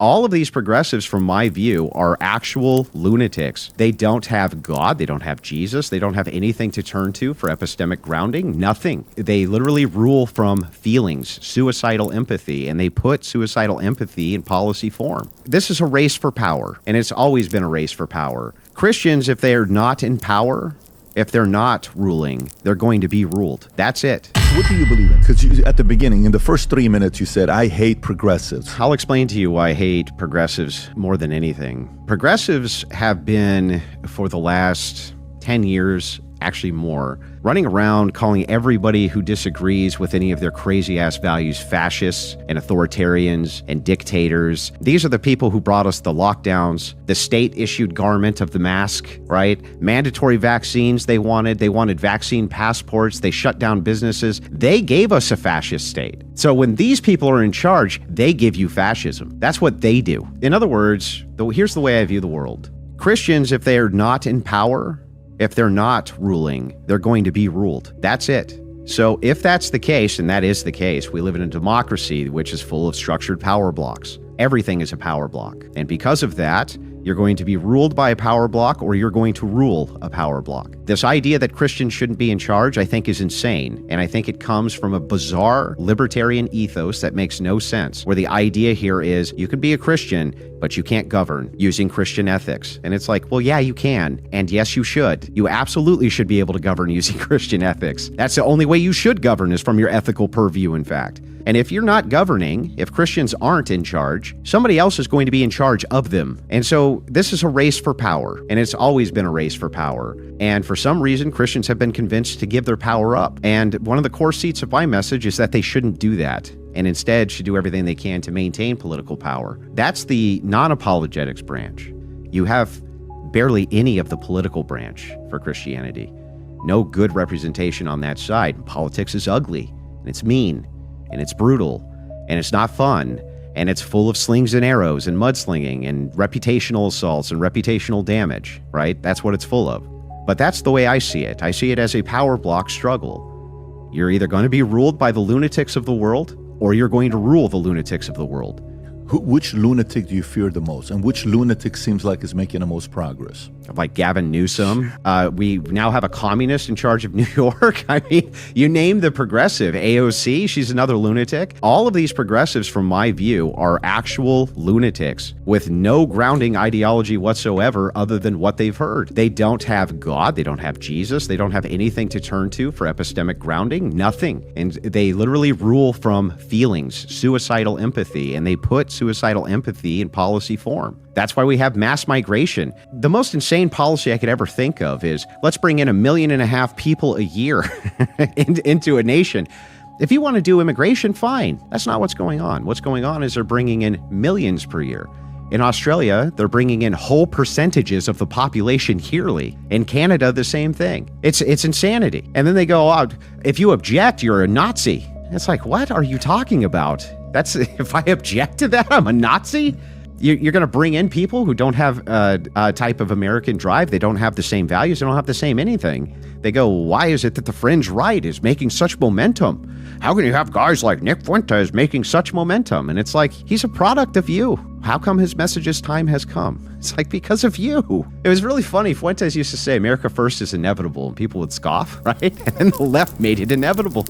All of these progressives, from my view, are actual lunatics. They don't have God. They don't have Jesus. They don't have anything to turn to for epistemic grounding. Nothing. They literally rule from feelings, suicidal empathy, and they put suicidal empathy in policy form. This is a race for power, and it's always been a race for power. Christians, if they are not in power, if they're not ruling, they're going to be ruled. That's it. What do you believe in? Because at the beginning, in the first 3 minutes, you said, I hate progressives. I'll explain to you why I hate progressives more than anything. Progressives have been, for the last 10 years, actually more, running around calling everybody who disagrees with any of their crazy-ass values fascists and authoritarians and dictators. These are the people who brought us the lockdowns, the state-issued garment of the mask, right? Mandatory vaccines they wanted vaccine passports, they shut down businesses. They gave us a fascist state. So when these people are in charge, they give you fascism. That's what they do. In other words, here's the way I view the world. Christians, if they are not in power, if they're not ruling, they're going to be ruled. That's it. So if that's the case, and that is the case, we live in a democracy which is full of structured power blocks. Everything is a power block. And because of that, you're going to be ruled by a power block, or you're going to rule a power block. This idea that Christians shouldn't be in charge, I think, is insane. And I think it comes from a bizarre libertarian ethos that makes no sense, where the idea here is you can be a Christian, but you can't govern using Christian ethics. And it's like, well, yeah, you can. And yes, you should. You absolutely should be able to govern using Christian ethics. That's the only way you should govern, is from your ethical purview, in fact. And if you're not governing, if Christians aren't in charge, somebody else is going to be in charge of them. And so this is a race for power, and it's always been a race for power. And for some reason, Christians have been convinced to give their power up. And one of the core seats of my message is that they shouldn't do that, and instead should do everything they can to maintain political power. That's the non-apologetics branch. You have barely any of the political branch for Christianity. No good representation on that side. Politics is ugly, and it's mean, and it's brutal, and it's not fun, and it's full of slings and arrows and mudslinging and reputational assaults and reputational damage, right? That's what it's full of. But that's the way I see it. I see it as a power block struggle. You're either going to be ruled by the lunatics of the world, or you're going to rule the lunatics of the world. Which lunatic do you fear the most? And which lunatic seems like is making the most progress? Like Gavin Newsom. We now have a communist in charge of New York. I mean, you name the progressive. AOC, she's another lunatic. All of these progressives, from my view, are actual lunatics with no grounding ideology whatsoever other than what they've heard. They don't have God. They don't have Jesus. They don't have anything to turn to for epistemic grounding. Nothing. And they literally rule from feelings, suicidal empathy, and they put suicidal empathy in policy form. That's why we have mass migration. The most insane policy I could ever think of is, let's bring in 1.5 million people a year into a nation. If you want to do immigration, fine. That's not what's going on. What's going on is they're bringing in millions per year. In Australia, they're bringing in whole percentages of the population yearly. In Canada, the same thing. It's insanity. And then they go, oh, if you object, you're a Nazi. It's like, what are you talking about? That's, if I object to that, I'm a Nazi? You're going to bring in people who don't have a type of American drive. They don't have the same values. They don't have the same anything. They go, why is it that the fringe right is making such momentum? How can you have guys like Nick Fuentes making such momentum? And it's like, he's a product of you. How come his message's time has come? It's like, because of you. It was really funny. Fuentes used to say, America first is inevitable, and people would scoff, right? And then the left made it inevitable.